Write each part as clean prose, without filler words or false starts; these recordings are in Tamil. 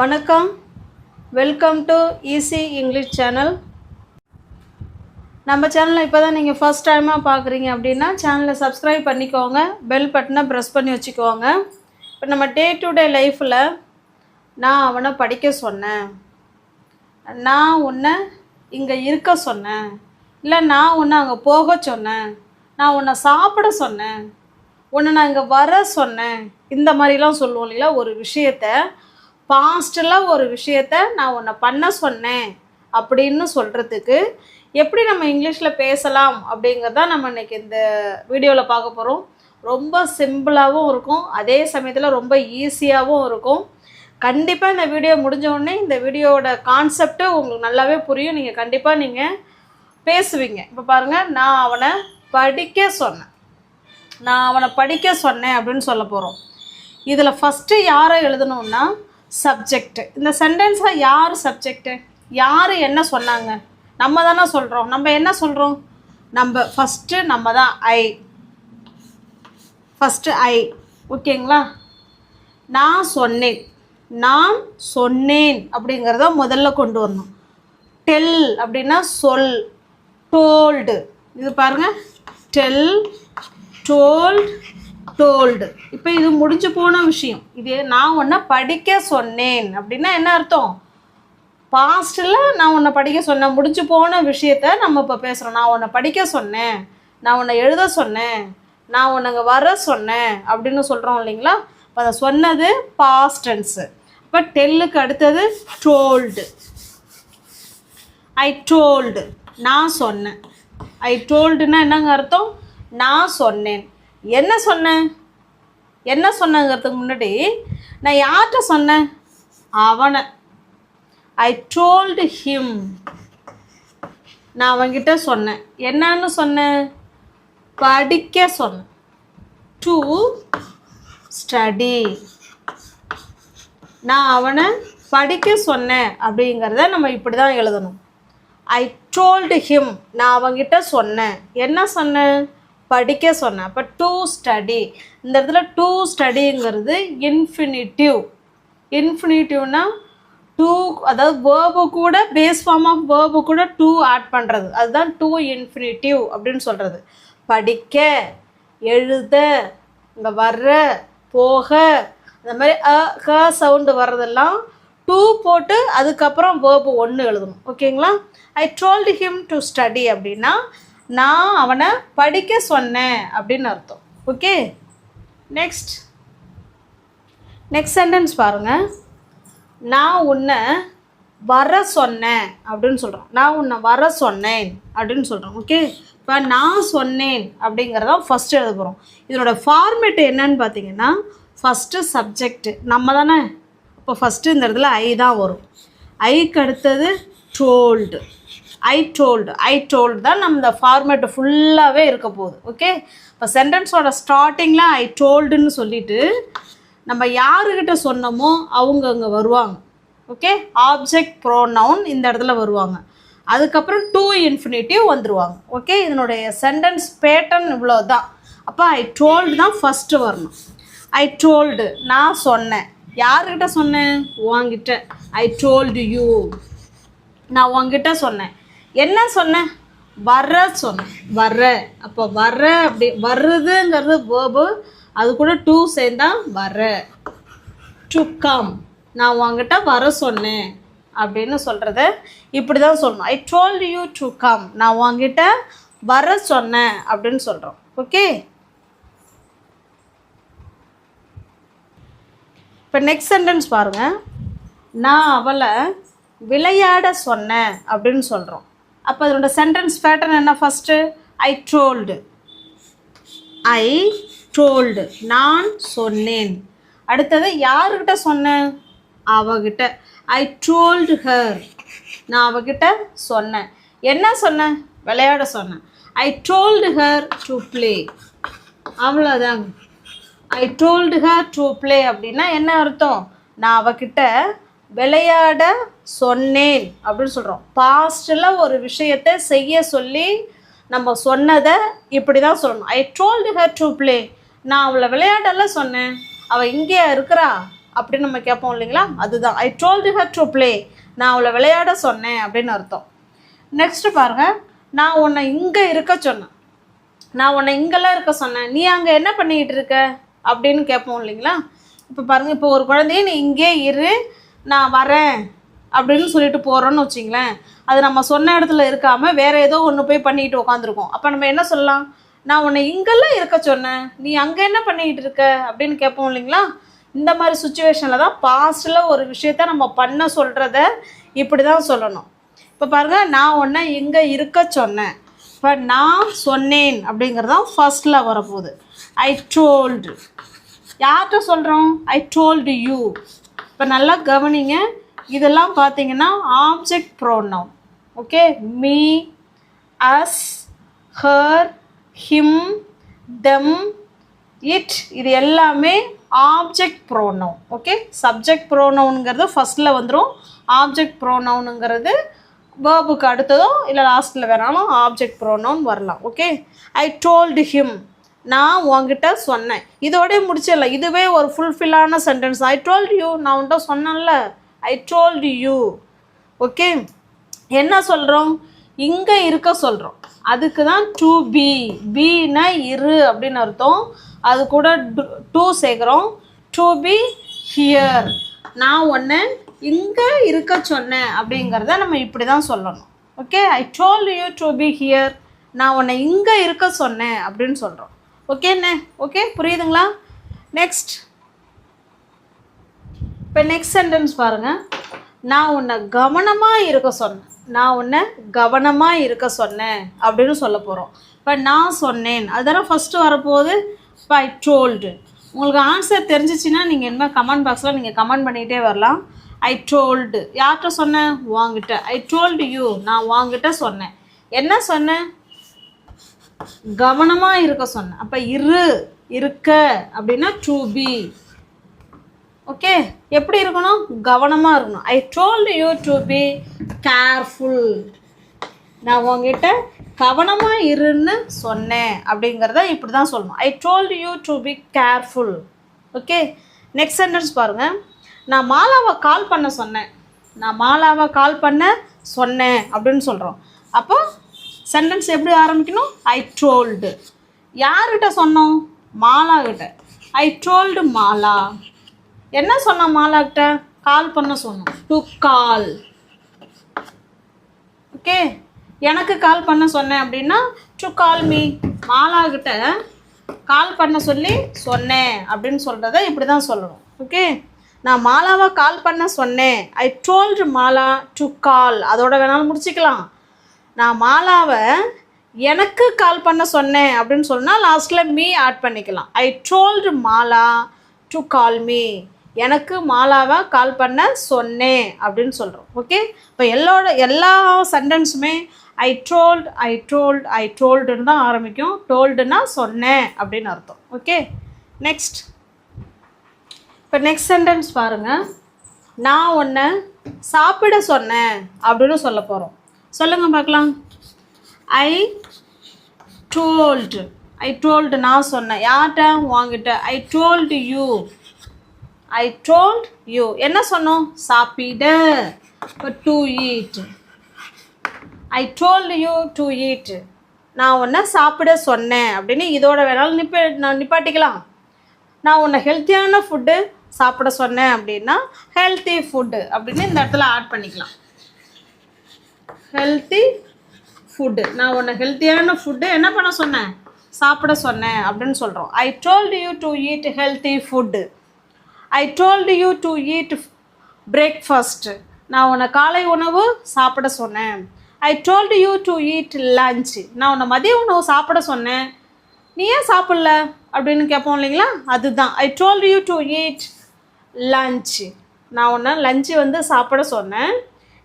வணக்கம், welcome to easy English channel. நம்ம சேனலை இப்போ தான் நீங்கள் ஃபர்ஸ்ட் டைமாக பார்க்குறீங்க அப்படின்னா சேனலை சப்ஸ்கிரைப் பண்ணிக்கோங்க, பெல் பட்டனை ப்ரெஸ் பண்ணி வச்சுக்கோங்க. இப்போ நம்ம டே டு டே லைஃப்பில் நான் அவனை படிக்க சொன்னேன், நான் உன்னை இங்கே இருக்க சொன்னேன், இல்லை நான் உன்னை அங்கே போக சொன்னேன், நான் உன்னை சாப்பிட சொன்னேன், உன்னை நான் இங்கே வர சொன்னேன், இந்த மாதிரிலாம் சொல்லுவோம் இல்லைங்களா. ஒரு விஷயத்தை பாஸ்டில் ஒரு விஷயத்த நான் உன்னை பண்ண சொன்னேன் அப்படின்னு சொல்கிறதுக்கு எப்படி நம்ம இங்கிலீஷில் பேசலாம் அப்படிங்கிறதான் நம்ம இன்றைக்கி இந்த வீடியோவில் பார்க்க போகிறோம். ரொம்ப சிம்பிளாகவும் இருக்கும், அதே சமயத்தில் ரொம்ப ஈஸியாகவும் இருக்கும். கண்டிப்பாக இந்த வீடியோ முடிஞ்ச உடனே இந்த வீடியோவோட கான்செப்ட்டு உங்களுக்கு நல்லாவே புரியும், நீங்கள் கண்டிப்பாக நீங்கள் பேசுவீங்க. இப்போ பாருங்கள், நான் அவனை படிக்க சொன்னேன், நான் அவனை படிக்க சொன்னேன் அப்படின்னு சொல்ல போகிறோம். இதில் ஃபஸ்ட்டு யாரை எழுதணும்னா சப்ஜெக்ட். இந்த சென்டென்ஸில் யார் சப்ஜெக்டு, யார் என்ன சொன்னாங்க, நம்ம தானே சொல்கிறோம். நம்ம என்ன சொல்கிறோம், நம்ம ஃபஸ்ட்டு நம்ம தான் ஃபஸ்ட்டு ஓகேங்களா. நான் சொன்னேன், நான் சொன்னேன் அப்படிங்கிறத முதல்ல கொண்டு வரணும். டெல் அப்படின்னா சொல், டோல்டு, இது பாருங்கள், டெல், டோல்டு, டோல்டு. இப்போ இது முடிஞ்சு போன விஷயம். இது நான் உன்னை படிக்க சொன்னேன் அப்படின்னா என்ன அர்த்தம், பாஸ்டில் நான் உன்னை படிக்க சொன்னேன், முடிஞ்சு போன விஷயத்த நம்ம இப்போ பேசுகிறோம். நான் உன்னை படிக்க சொன்னேன், நான் உன்னை எழுத சொன்னேன், நான் உன்னை அங்கே வர சொன்னேன் அப்படின்னு சொல்கிறோம் இல்லைங்களா. இப்போ அதை சொன்னது பாஸ்ட் டென்ஸு. இப்போ டெல்லுக்கு அடுத்தது டோல்டு. ஐ டோல்டு, நான் சொன்னேன். ஐ டோல்டுன்னா என்னங்க அர்த்தம், நான் சொன்னேன். என்ன சொன்னேன், என்ன சொன்னங்கிறதுக்கு முன்னாடி நான் யார்கிட்ட சொன்னேன், அவனை. ஐ டோல்டு ஹிம், நான் அவன்கிட்ட சொன்னேன். என்னன்னு சொன்னேன், படிக்க சொன்னேன். டு ஸ்டடி, நான் அவனை படிக்க சொன்னேன் அப்படிங்கிறத நம்ம இப்படி தான் எழுதணும். ஐ டோல்டு ஹிம், நான் அவன்கிட்ட சொன்னேன். என்ன சொன்னேன், படிக்க சொன்னேன். அப்போ டு ஸ்டடி, இந்த இடத்துல டு ஸ்டடிங்கிறது இன்ஃபினிட்டிவ். இன்ஃபினிட்டிவ்னா டூ, அதாவது வேர்பு கூட, பேஸ் ஃபார்ம் ஆஃப் வேர்பு கூட டூ ஆட் பண்ணுறது, அதுதான் டூ இன்ஃபினிட்டிவ் அப்படின்னு சொல்கிறது. படிக்க, எழுத, இங்கே வர்ற, போக, அந்த மாதிரி க சவுண்டு வர்றதெல்லாம் டூ போட்டு அதுக்கப்புறம் வேர்பு ஒன்று எழுதணும். ஓகேங்களா. ஐ டோல்டு ஹிம் டு ஸ்டடி அப்படின்னா நான் அவனை படிக்க சொன்னேன் அப்படின்னு அர்த்தம். ஓகே, நெக்ஸ்ட் சென்டென்ஸ் பாருங்கள். நான் உன்னை வர சொன்னேன் அப்படின்னு சொல்கிறோம், நான் உன்னை வர சொன்னேன் அப்படின்னு சொல்கிறோம். ஓகே, இப்போ நான் சொன்னேன் அப்படிங்கிறதான் ஃபஸ்ட்டு எழுத போகிறோம். இதனோட ஃபார்மேட் என்னன்னு பார்த்தீங்கன்னா, ஃபஸ்ட்டு சப்ஜெக்ட் நம்ம தானே. இப்போ ஃபஸ்ட்டு இந்த இடத்துல ஐ தான் வரும். ஐக்கு அடுத்தது டோல்டு. ஐ டோல்டு தான் நம்ம இந்த ஃபார்மேட்டு ஃபுல்லாகவே இருக்க போகுது. ஓகே, இப்போ சென்டென்ஸோட ஸ்டார்டிங்கில் ஐ டோல்டுன்னு சொல்லிவிட்டு நம்ம யாருக்கிட்ட சொன்னோமோ அவங்க அங்கே வருவாங்க. ஓகே, ஆப்ஜெக்ட் ப்ரோனவுன் இந்த இடத்துல வருவாங்க. அதுக்கப்புறம் டு இன்ஃபினிட்டிவ் வந்துடுவாங்க. ஓகே, இதனுடைய சென்டென்ஸ் பேட்டர்ன் இவ்வளோ தான். அப்போ ஐ டோல்டு தான் ஃபஸ்ட்டு வரணும். ஐ டோல்டு, நான் சொன்னேன். யாருக்கிட்ட சொன்னேன், உன்கிட்ட. ஐ டோல்டு யூ, நான் உன்கிட்ட சொன்னேன். என்ன சொன்னேன், வர சொன்னேன். வர, அப்போ வர அப்படி வருதுங்கிறது வேர்பு, அது கூட டூ சேர்ந்தா வர. டு கம், நான் உன்கிட்ட வர சொன்னேன் அப்படின்னு சொல்கிறத இப்படி தான் சொல்லணும். ஐ டோல்டு யூ டு கம், நான் உன்கிட்ட வர சொன்னேன் அப்படின்னு சொல்கிறோம். ஓகே, இப்போ நெக்ஸ்ட் சென்டென்ஸ் பாருங்கள். நான் அவளை விளையாட சொன்னேன் அப்படின்னு சொல்கிறோம். அப்போ அதோட சென்டென்ஸ் பேட்டர்ன் என்ன, ஃபஸ்ட்டு ஐ டோல்டு, நான் சொன்னேன். அடுத்தது யாருக்கிட்ட சொன்னேன், அவகிட்ட. ஐ டோல்டு ஹர், நான் அவகிட்ட சொன்னேன். என்ன சொன்னேன், விளையாட சொன்னேன். I told her to play, அவ்வளோதாங்க. I told her to play அப்படின்னா என்ன அர்த்தம், நான் அவகிட்ட விளையாட சொன்னேன் அப்படின்னு சொல்கிறோம். பாஸ்டில் ஒரு விஷயத்தை செய்ய சொல்லி நம்ம சொன்னதை இப்படி தான் சொல்லணும். ஐ டோல்டு ஹர் டு ப்ளே, நான் அவளை விளையாடலாம் சொன்னேன், அவள் இங்கேயா இருக்கிறா, அப்படின்னு நம்ம கேட்போம் இல்லைங்களா, அதுதான் I told her to play, நான் அவளை விளையாட சொன்னேன் அப்படின்னு அர்த்தம். நெக்ஸ்ட்டு பாருங்கள், நான் உன்னை இங்கே இருக்க சொன்னேன், நான் உன்னை இங்கெல்லாம் இருக்க சொன்னேன், நீ அங்கே என்ன பண்ணிக்கிட்டு இருக்க அப்படின்னு கேட்போம் இல்லைங்களா. இப்போ பாருங்கள், இப்போ ஒரு குழந்தைய நீ இங்கே இரு நான் வரேன் அப்படின்னு சொல்லிட்டு போகிறோன்னு வச்சிங்களேன், அது நம்ம சொன்ன இடத்துல இருக்காமல் வேறு ஏதோ ஒன்று போய் பண்ணிக்கிட்டு உட்காந்துருக்கோம். அப்போ நம்ம என்ன சொல்லலாம், நான் உன்னை இங்கெல்லாம் இருக்க சொன்னேன், நீ அங்கே என்ன பண்ணிக்கிட்டு இருக்க அப்படின்னு கேட்போம் இல்லைங்களா. இந்த மாதிரி சுச்சுவேஷனில் தான் பாஸ்ட்டில் ஒரு விஷயத்த நம்ம பண்ண சொல்கிறத இப்படி தான் சொல்லணும். இப்போ பாருங்கள், நான் உன்னை இங்கே இருக்க சொன்னேன், இப்போ நான் சொன்னேன் அப்படிங்கிறது தான் ஃபர்ஸ்டில் வரப்போகுது. ஐ டோல்டு, யார்கிட்ட சொல்கிறோம், ஐ டோல்டு யூ. இப்போ நல்லா கவனிங்க, இதெல்லாம் பார்த்தீங்கன்னா object pronoun. Okay, me, us, her, him, them, it, இது எல்லாமே ஆப்ஜெக்ட் ப்ரோனவுன். ஓகே, சப்ஜெக்ட் ப்ரோனவுனுங்கிறது ஃபஸ்ட்டில் வந்துடும், ஆப்ஜெக்ட் ப்ரோனவுனுங்கிறது வேர்புக்கு அடுத்ததோ இல்லை லாஸ்ட்டில் வேணாலும் ஆப்ஜெக்ட் ப்ரோனவுன் வரலாம். ஓகே, ஐ டோல்டு ஹிம், நான் உங்ககிட்ட சொன்னேன், இதோடய முடிச்சிடல, இதுவே ஒரு ஃபுல்ஃபில்லான சென்டென்ஸ். ஐ டோல்டு யூ, நான் உன்கிட்ட சொன்னேன்ல, ஐ டோல்டு யூ. ஓகே, என்ன சொல்கிறோம், இங்கே இருக்க சொல்கிறோம், அதுக்கு தான் டு பி, பீனா இரு அப்படின்னு அர்த்தம், அது கூட டூ சேர்க்குறோம், டு பி ஹியர், நான் ஒன்று இங்கே இருக்க சொன்னேன் அப்படிங்கிறத நம்ம இப்படி தான் சொல்லணும். Okay, I told you to be here, நான் உன்னை இங்கே இருக்க சொன்னேன் அப்படின்னு சொல்கிறோம். ஓகேண்ணே, ஓகே புரியுதுங்களா. நெக்ஸ்ட், இப்போ நெக்ஸ்ட் சென்டென்ஸ் பாருங்கள், நான் உன்னை கவனமாக இருக்க சொன்னேன், நான் உன்னை கவனமாக இருக்க சொன்னேன் அப்படின்னு சொல்ல போகிறோம். இப்போ நான் சொன்னேன் அதுதானே ஃபஸ்ட்டு வரப்போகுது. இப்போ ஐ டோல்டு, உங்களுக்கு ஆன்சர் தெரிஞ்சிச்சின்னா நீங்கள் என்ன கமெண்ட் பாக்ஸில் நீங்கள் கமெண்ட் பண்ணிகிட்டே வரலாம். ஐ டோல்டு, யார்கிட்ட சொன்னேன், வாங்கிட்ட. ஐ டோல்டு யூ, நான் வாங்கிட்ட சொன்னேன், என்ன சொன்னேன், கவனமாக இருக்க சொன்னேன். அப்போ இரு, இருக்க அப்படின்னா டு பி. ஓகே, எப்படி இருக்கணும், கவனமாக இருக்கணும். ஐ told you to be careful, நான் உங்ககிட்ட கவனமாக இருன்னு சொன்னேன் அப்படிங்கிறத இப்படி தான் சொல்லணும். ஐ told you to be careful. Okay, next sentence பாருங்கள், நான் மாலாவை கால் பண்ண சொன்னேன், நான் மாலாவை கால் பண்ண சொன்னேன் அப்படின்னு சொல்கிறோம். அப்போ சென்டென்ஸ் எப்படி ஆரம்பிக்கணும், ஐ டோல்டு, யார்கிட்ட சொன்னோம், மாலா கிட்ட. ஐ டோல்டு மாலா, என்ன சொன்னோம், மாலாக்கிட்ட கால் பண்ண சொன்னோம், டு கால். ஓகே, எனக்கு கால் பண்ண சொன்னேன் அப்படின்னா டு கால் மீ, மாலாக்கிட்ட கால் பண்ண சொல்லி சொன்னேன் அப்படின்னு சொல்கிறத இப்படி தான் சொல்லணும். ஓகே, நான் மாலாவை கால் பண்ண சொன்னேன், I told Mala to call, அதோட வேணாலும் முடிச்சிக்கலாம். நான் மாலாவை எனக்கு கால் பண்ண சொன்னேன் அப்படின்னு சொன்னால் லாஸ்ட்டில் மீ ஆட் பண்ணிக்கலாம். ஐ told Mala to call me, எனக்கு மாலாவை கால் பண்ண சொன்னேன் அப்படின்னு சொல்கிறோம். ஓகே, இப்போ எல்லா சென்டென்ஸுமே ஐ டோல்ட், ஐ டோல்ட், ஐ டோல்டுன்னு தான் ஆரம்பிக்கும். டோல்டுனா சொன்னேன் அப்படின்னு அர்த்தம். ஓகே, நெக்ஸ்ட், இப்போ நெக்ஸ்ட் சென்டென்ஸ் பாருங்கள், நான் உன்னை சாப்பிட சொன்னேன் அப்படின்னு சொல்ல போகிறோம். சொல்லுங்கள் பார்க்கலாம். ஐ டோல்டு, ஐ டோல்டு நான் சொன்னேன், யார்கிட்ட, வாங்கிட்ட. ஐ told you, I told you, என்ன சொன்னோம், சாப்பிட, to eat. I told you to eat, நான் உன்னை சாப்பிட சொன்னேன் அப்படின்னு இதோட வேணாலும் நிப்பாட்டிக்கலாம். நான் உன்னை ஹெல்த்தியான ஃபுட்டு சாப்பிட சொன்னேன் அப்படின்னா ஹெல்த்தி ஃபுட்டு அப்படின்னு இந்த இடத்துல ஆட் பண்ணிக்கலாம். ஹெல்த்தி ஃபுட்டு, நான் உன்னை ஹெல்த்தியான ஃபுட்டு என்ன பண்ண சொன்னேன், சாப்பிட சொன்னேன் அப்படின்னு சொல்கிறோம். ஐ told you to eat healthy food. I told you to eat breakfast, நான் உன்னை காலை உணவு சாப்பிட சொன்னேன். I told you to eat lunch, நான் உன்னை மதிய உணவு சாப்பிட சொன்னேன், நீ ஏன் சாப்பிடல அப்படின்னு கேட்போம் இல்லைங்களா, அதுதான் I told you to eat lunch, நான் உன்னை லஞ்சு வந்து சாப்பிட சொன்னேன்,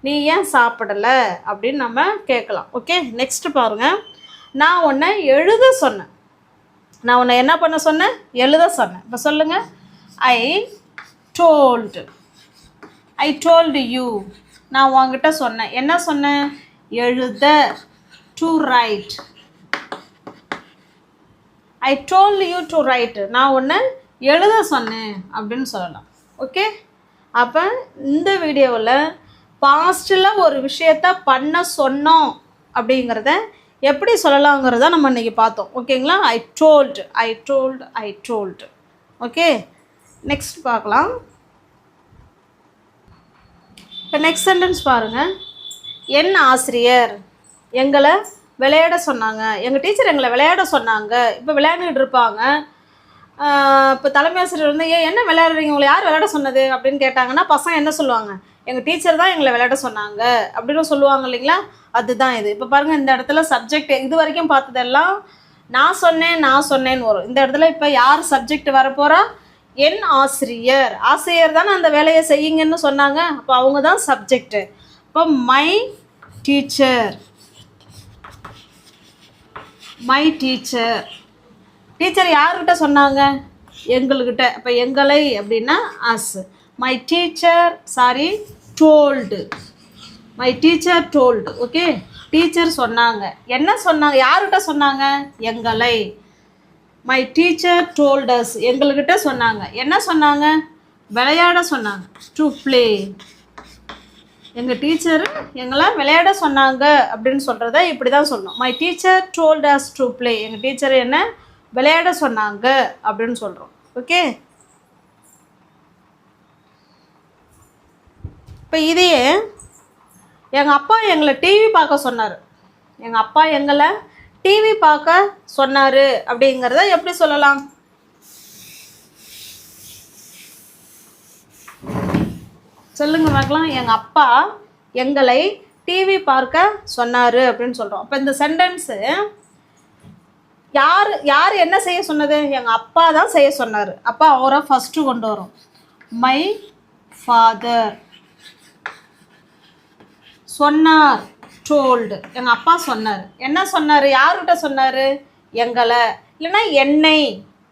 நீ ஏன் சாப்பிடலை அப்படின்னு நம்ம கேட்கலாம். ஓகே, நெக்ஸ்ட்டு பாருங்கள், நான் உன்னை எழுத சொன்னேன், நான் உன்னை என்ன பண்ண சொன்னேன், எழுத சொன்னேன். இப்போ சொல்லுங்கள், ஐ டோல்டு, ஐ டோல்டு யூ, நான் உங்ககிட்ட சொன்னேன், என்ன சொன்னேன், எழுத, to right. I told you to right, நான் உன்னை எழுத சொன்னேன் அப்படின்னு சொல்லலாம். ஓகே. அப்போ இந்த வீடியோவில் பாஸ்ட்டில் ஒரு விஷயத்த பண்ண சொன்னோம் அப்படிங்கிறத எப்படி சொல்லலாங்கிறத நம்ம இன்றைக்கி பார்த்தோம். ஓகேங்களா? ஐ டோல்டு. ஓகே, நெக்ஸ்ட் பார்க்கலாம். இப்போ நெக்ஸ்ட் சென்டென்ஸ் பாருங்கள். என் ஆசிரியர் எங்களை விளையாட சொன்னாங்க. எங்கள் டீச்சர் எங்களை விளையாட சொன்னாங்க. இப்போ விளையாண்டுட்டு இருப்பாங்க. இப்போ தலைமை ஆசிரியர் வந்து என்ன விளையாடுறீங்க, உங்களை யார் விளையாட சொன்னது அப்படின்னு கேட்டாங்கன்னா பசங்க என்ன சொல்லுவாங்க, எங்கள் டீச்சர் தான் எங்களை விளையாட சொன்னாங்க அப்படின்னு சொல்லுவாங்க இல்லைங்களா? அதுதான் இது. இப்போ பாருங்கள், இந்த இடத்துல சப்ஜெக்ட் இது வரைக்கும் பார்த்ததெல்லாம் நான் சொன்னேன்னு வரும். இந்த இடத்துல இப்போ யார் சப்ஜெக்ட் வரப்போகிறா? என் ஆசிரியர். ஆசிரியர் தானே அந்த வேலையை செய்யுங்கன்னு சொன்னாங்க. அப்போ அவங்க தான் சப்ஜெக்டு. இப்போ மை டீச்சர். டீச்சர் யார்கிட்ட சொன்னாங்க? எங்கள்கிட்ட. இப்போ எங்களை அப்படின்னா us. My teacher told. Okay, teacher சொன்னாங்க. என்ன சொன்னாங்க? யார்கிட்ட சொன்னாங்க? எங்களை. My teacher told us. எங்கள்கிட்ட சொன்னாங்க. என்ன சொன்னாங்க? விளையாட சொன்னாங்க. To play. எங்கள் டீச்சர் எங்களை விளையாட சொன்னாங்க அப்படின்னு சொல்கிறத இப்படி தான் சொல்லணும். My teacher told us to play. எங்கள் டீச்சர் என்ன விளையாட சொன்னாங்க அப்படின்னு சொல்கிறோம். ஓகே, இப்போ இதையே எங்கள் அப்பா எங்களை டிவி பார்க்க சொன்னார். எங்கள் அப்பா எங்களை டிவி பார்க்க சொன்னார் அப்படிங்கிறத எப்படி சொல்லலாம்? சொல்லுங்க பார்க்கலாம். எங்கள் அப்பா எங்களை டிவி பார்க்க சொன்னார் அப்படின்னு சொல்கிறோம். அப்போ இந்த சென்டென்ஸு யார் என்ன செய்ய சொன்னது? எங்கள் அப்பா தான் செய்ய சொன்னார். அப்போ அவரை ஃபஸ்ட்டு கொண்டு வரும். My father. சொன்னார், டோல்டு. எங்கள் அப்பா சொன்னார். என்ன சொன்னார்? யார்கிட்ட சொன்னார்? எங்களை. இல்லைன்னா என்னை.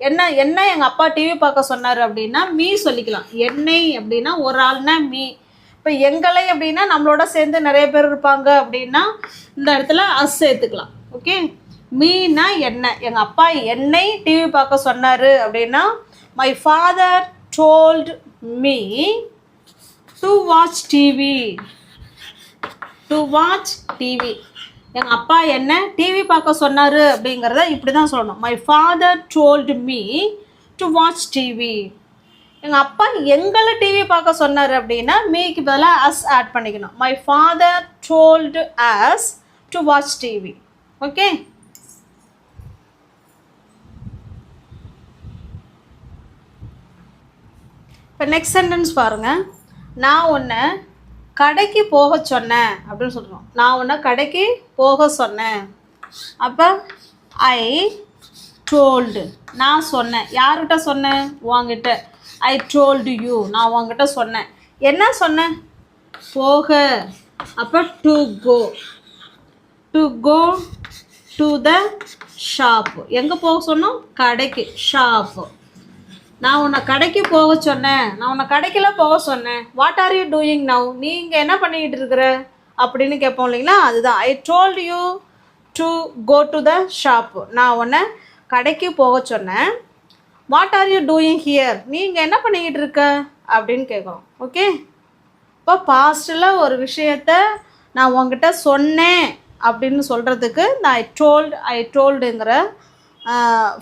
என்ன எங்கள் அப்பா டிவி பார்க்க சொன்னார் அப்படின்னா மீ சொல்லிக்கலாம். என்னை அப்படின்னா ஒரு ஆள்னா மீ. இப்போ எங்களை அப்படின்னா நம்மளோட சேர்ந்து நிறைய பேர் இருப்பாங்க அப்படின்னா இந்த இடத்துல அஸ் சேர்த்துக்கலாம். ஓகே, மீனா என்ன. எங்கள் அப்பா என்னை டிவி பார்க்க சொன்னார் அப்படின்னா my father told me to watch TV. எங்கள் அப்பா என்ன டிவி பார்க்க சொன்னார் அப்படிங்கிறத இப்படி தான் சொல்லணும். My father told me to watch TV. எங்கள் அப்பா எங்களை டிவி பார்க்க சொன்னார் அப்படின்னா மீக்கு பதிலாக அஸ் ஆட் பண்ணிக்கணும். My father told us to watch TV. Okay, இப்போ நெக்ஸ்ட் சென்டென்ஸ் பாருங்கள். நான் உன்னை கடைக்கு போக சொன்னேன் அப்படின்னு சொல்கிறோம். நான் உன்னை கடைக்கு போக சொன்னேன். அப்போ ஐ டோல்டு. நான் சொன்னேன். யார்கிட்ட சொன்னேன்? உங்ககிட்ட. I told you. நான் உங்ககிட்ட சொன்னேன். என்ன சொன்னேன்? போக. அப்போ to go. To the shop. எங்கே போக சொன்னோம்? கடைக்கு. ஷாப்பு. நான் உன்னை கடைக்கு போக சொன்னேன். நான் உன்னை கடைக்கெல்லாம் போக சொன்னேன். What are you doing now? நீங்கள் என்ன பண்ணிக்கிட்டு இருக்கிற அப்படின்னு கேட்போம் இல்லைங்களா? அதுதான் I told you to go to the shop. நான் உன்னை கடைக்கு போக சொன்னேன். What are you doing here? நீங்கள் என்ன பண்ணிக்கிட்டு இருக்க அப்படின்னு கேட்குறோம். ஓகே, இப்போ பாஸ்ட்டில் ஒரு விஷயத்த நான் உங்ககிட்ட சொன்னேன் அப்படின்னு சொல்கிறதுக்கு இந்த ஐ டோல்டுங்கிற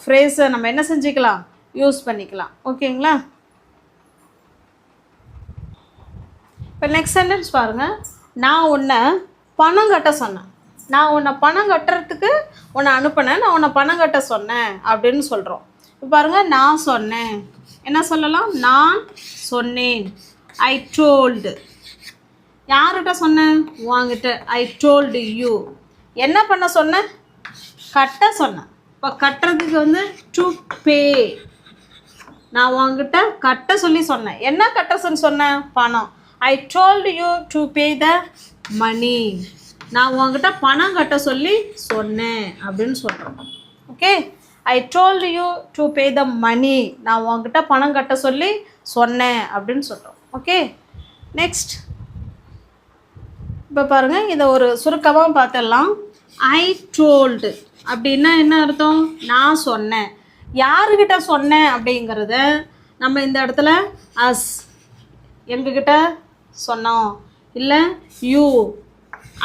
ஃப்ரேஸை நம்ம என்ன செஞ்சுக்கலாம்? யூஸ் பண்ணிக்கலாம். ஓகேங்களா? இப்போ நெக்ஸ்ட் சென்டென்ஸ் பாருங்கள். நான் உன்னை பணம் கட்ட சொன்னேன். நான் உன்னை பணம் கட்டுறதுக்கு உன்னை அனுப்பினேன். நான் உன்னை பணம் கட்ட சொன்னேன் அப்படின்னு சொல்கிறோம். இப்போ பாருங்கள், நான் சொன்னேன். என்ன சொல்லலாம்? நான் சொன்னேன். I told. யார்கிட்ட சொன்னேன்? உங்ககிட்ட. I told you. என்ன பண்ண சொன்னேன்? கட்ட சொன்னேன். இப்போ கட்டுறதுக்கு வந்து டு பே. நான் உங்ககிட்ட கட்ட சொல்லி சொன்னேன். என்ன கட்ட சொன்னேன்? பணம். I told you to pay the money. நான் உங்ககிட்ட பணம் கட்ட சொல்லி சொன்னேன் அப்படின்னு சொல்கிறோம். Okay, I told you to pay the money. நான் உங்ககிட்ட பணம் கட்ட சொல்லி சொன்னேன் அப்படின்னு சொல்கிறோம். ஓகே, நெக்ஸ்ட் இப்போ பாருங்கள், இதை ஒரு சுருக்கமாக பார்த்துடலாம். ஐ டோல்டு அப்படின்னா என்ன அர்த்தம்? நான் சொன்னேன். யாருக்கிட்ட சொன்னேன் அப்படிங்கிறத நம்ம இந்த இடத்துல அஸ் எங்ககிட்ட சொன்னோம், இல்லை யூ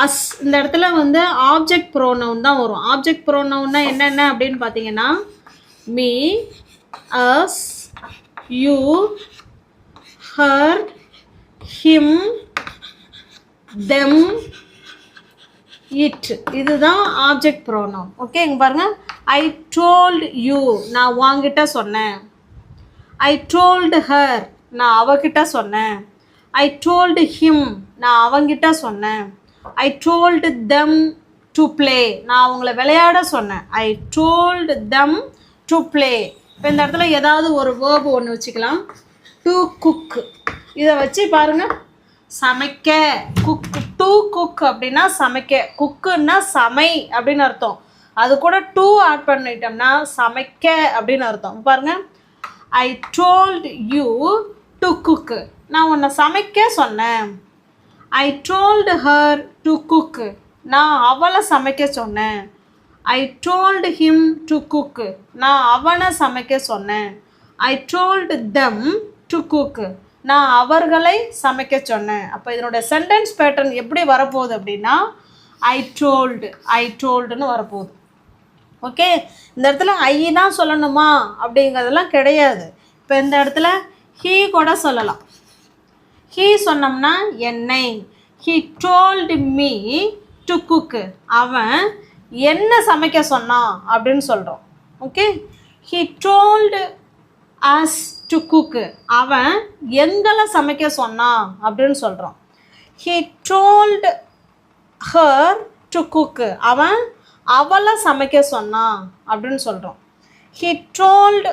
அஸ். இந்த இடத்துல வந்து ஆப்ஜெக்ட் ப்ரோனவுன் தான் வரும். ஆப்ஜெக்ட் ப்ரோனவுன்னா என்னென்ன அப்படின்னு பார்த்தீங்கன்னா me, us, you, her, him, them, it. இதுதான் ஆப்ஜெக்ட் ப்ரோனவுன். ஓகே, இங்கே பாருங்கள். ஐ டோல்டு யூ, நான் உன்கிட்ட சொன்னேன். ஐ டோல்டு ஹர், நான் அவகிட்ட சொன்னேன். ஐ டோல்டு ஹிம், நான் அவங்கிட்ட சொன்னேன். I told them to play, நான் அவங்கள விளையாட சொன்னேன். I told them to play. இப்போ இந்த இடத்துல ஏதாவது ஒரு வேர்பு ஒன்று வச்சுக்கலாம். டு குக், இதை வச்சு பாருங்கள். சமைக்க, குக், டு குக் அப்படின்னா சமைக்க, குக்குன்னா சமை அப்படின்னு அர்த்தம். அது கூட டூ ஆட் பண்ணிட்டோம்னா சமைக்க அப்படின்னு அர்த்தம். பாருங்கள், ஐ டோல்டு யூ டு குக், நான் உன்னை சமைக்க சொன்னேன். I told her to cook, நான் அவளை சமைக்க சொன்னேன். I told him to cook, நான் அவனை சமைக்க சொன்னேன். I told them to cook, நான் அவர்களை சமைக்க சொன்னேன். அப்போ இதனுடைய சென்டென்ஸ் பேட்டர்ன் எப்படி வரப்போகுது அப்படின்னா ஐ டோல்டுன்னு வரப்போகுது. ஓகே, இந்த இடத்துல ஐ தான் சொல்லணுமா அப்படிங்கிறதெல்லாம் கிடையாது. இப்போ இந்த இடத்துல ஹீ கூட சொல்லலாம். ஹீ சொன்னோம்னா என்னை. He told me to cook, அவன் என்ன சமைக்க சொன்னான் அப்படின்னு சொல்கிறோம். Okay, he told us to cook, அவன் எங்களை சமைக்க சொன்னான் அப்படின்னு சொல்கிறோம். He told her to cook, அவன் அவளை சமைக்க சொன்னான் அப்படின்னு சொல்கிறோம். He told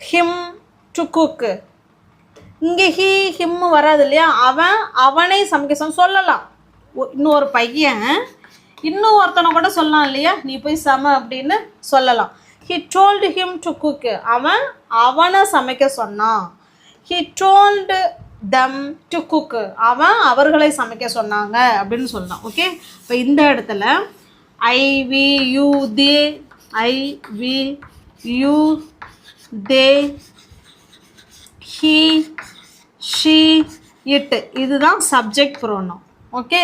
him to cook, இங்கே ஹீ ஹிம் வராது இல்லையா, அவன் அவனை சமைக்க சொல்லலாம். இன்னொரு பையன் இன்னும் ஒருத்தனை கூட சொல்லலாம் இல்லையா, நீ போய் சம அப்படின்னு சொல்லலாம். He told him to cook, அவன் அவனை சமைக்க சொன்னான். He told them to cook, அவன் அவர்களை சமைக்க சொன்னாங்க அப்படின்னு சொல்லலாம். ஓகே, இப்போ இந்த இடத்துல I we you they, I we you they, he she it, இதுதான் சப்ஜெக்ட் ப்ரோனவுன். ஓகே,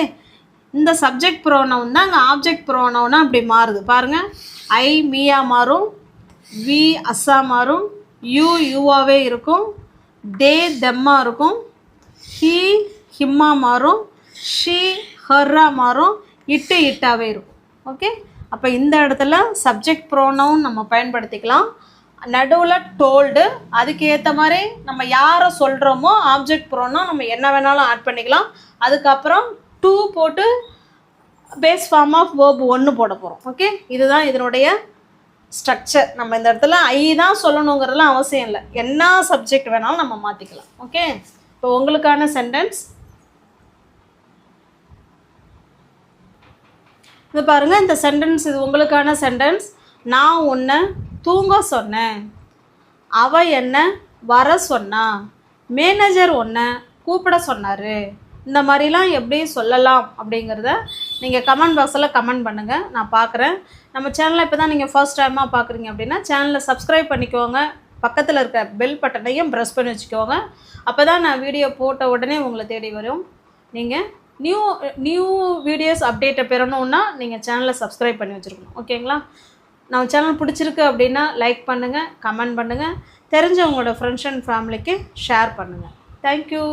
இந்த சப்ஜெக்ட் ப்ரோனவுன் தான் அங்கே ஆப்ஜெக்ட் ப்ரோனவுனாக அப்படி மாறுது. பாருங்கள், ஐ மீயா மாறும், வி அஸ்ஸா மாறும், யூ யூவாகவே இருக்கும், தே தெம்மா இருக்கும், ஹீ ஹிம்மா மாறும், ஷீ ஹர்ரா மாறும், இட்டு இட்டாகவே இருக்கும். ஓகே, அப்போ இந்த இடத்துல சப்ஜெக்ட் ப்ரோனவுன் நம்ம பயன்படுத்திக்கலாம். நடுவில் டோல்டு, அதுக்கு ஏற்ற மாதிரி நம்ம யாரை சொல்கிறோமோ ஆப்ஜெக்ட் ப்ரோனவுன் நம்ம என்ன வேணாலும் ஆட் பண்ணிக்கலாம். அதுக்கப்புறம் டூ போட்டு பேஸ் ஃபார்ம் ஆஃப் வேர்பு 1 போட போகிறோம். ஓகே, இதுதான் இதனுடைய ஸ்ட்ரக்சர். நம்ம இந்த இடத்துல ஐ தான் சொல்லணுங்கிறதுலாம் அவசியம் இல்லை, என்ன சப்ஜெக்ட் வேணாலும் நம்ம மாற்றிக்கலாம். ஓகே, இப்போ உங்களுக்கான சென்டென்ஸ் இது பாருங்கள். இந்த சென்டென்ஸ் இது உங்களுக்கான சென்டென்ஸ். நான் உன்னை தூங்க சொன்னேன், அவ என்ன வர சொன்னா, மேனேஜர் உன்னை கூப்பிட சொன்னார். இந்த மாதிரிலாம் எப்படி சொல்லலாம் அப்படிங்கிறத நீங்கள் கமெண்ட் பாக்ஸில் கமெண்ட் பண்ணுங்கள், நான் பார்க்குறேன். நம்ம சேனலை இப்போ தான் நீங்கள் ஃபர்ஸ்ட் டைமாக பார்க்குறீங்க அப்படின்னா சேனலை சப்ஸ்கிரைப் பண்ணிக்கோங்க. பக்கத்தில் இருக்க பெல் பட்டனையும் ப்ரெஸ் பண்ணி வச்சுக்கோங்க. அப்போ தான் நான் வீடியோ போட்ட உடனே உங்களை தேடி வரும். நீங்கள் நியூ வீடியோஸ் அப்டேட்டை பெறணுன்னா நீங்கள் சேனலை சப்ஸ்கிரைப் பண்ணி வச்சுருக்கணும். ஓகேங்களா? நம்ம சேனல் பிடிச்சிருக்கு அப்படின்னா லைக் பண்ணுங்கள், கமெண்ட் பண்ணுங்கள், தெரிஞ்சவங்களோட ஃப்ரெண்ட்ஸ் அண்ட் ஃபேமிலிக்கு ஷேர் பண்ணுங்கள். தேங்க்யூ.